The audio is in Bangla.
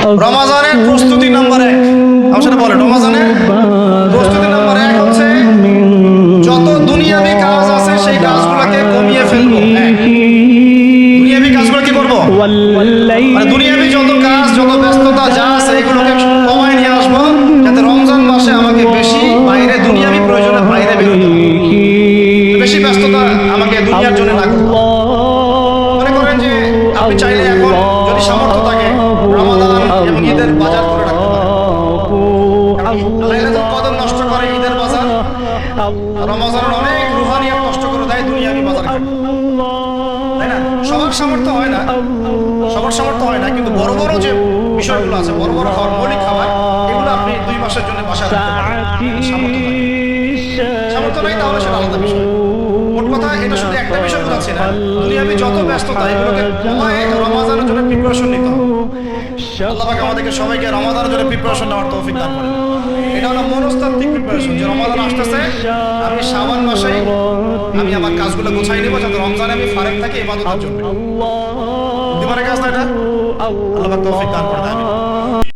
রমাজানের প্রস্তুতি নাম্বার 1, আমার সাথে বলেন, রমাজানের প্রস্তুতি নাম্বার 1 হচ্ছে যত দুনিয়াবি কাজ আছে সেই কাজগুলোকে কমিয়ে ফেলবো। দুনিয়াবি কাজগুলো কি করবো? মানে দুনিয়াবি যত কাজ, যত ব্যস্ততা যা আছে এগুলোকে কমায় নিয়ে আসবো, যাতে রমজান মাসে আমাকে বেশি বাইরে দুনিয়াবি প্রয়োজনে বাইরে বেরোতে হবে, বেশি ব্যস্ততা আমাকে দুনিয়ার জন্য না করতে হবে। মনে করেন যে আপনি চাইলে এখন যদি সামর্থ্য থাকে রমাদান এবং ঈদের বাজার করে রাখতে পারেন। লাইলাতুল কদর নষ্ট করে ঈদের বাজার, রমজানের অনেক রুহানিয়াত নষ্ট করে দেয় দুনিয়াবি বাজার, তাই না? সবার সামর্থ্য হয় না, সবার সামর্থ্য হয় না, কিন্তু বড় বড় যে বিষয়গুলো আছে, বড় বড় মৌলিক খাবার, এগুলো আপনি 2 মাসের জন্য বাসায় রাখতে পারেন। সামর্থ্য নাই তাহলে সেটা আলাদা বিষয়। মোট কথা এটা শুধু একটা বিষয় বোঝাচ্ছি না, দুনিয়াবি যত ব্যস্ততা এগুলোকে কমায় রমাদানের জন্য প্রিপারেশন নিতে হবে। আল্লাহ পাক আমাদেরকে সবাইকে রমাদানের জন্য প্রিপারেশন নেওয়ার তৌফিক দান করেন। এটা হলো মনস্তাত্ত্বিক প্রিপারেশন, যে রমাদান আসতেছে, আমি শাবান মাসেই আমি আমার কাজগুলো গোছাই নেব, যাতে রমজানে আমি ফারেক থাকি ইবাদতের জন্য। দিমানের কাজ না এটা? আল্লাহ পাক তৌফিক দান করেন।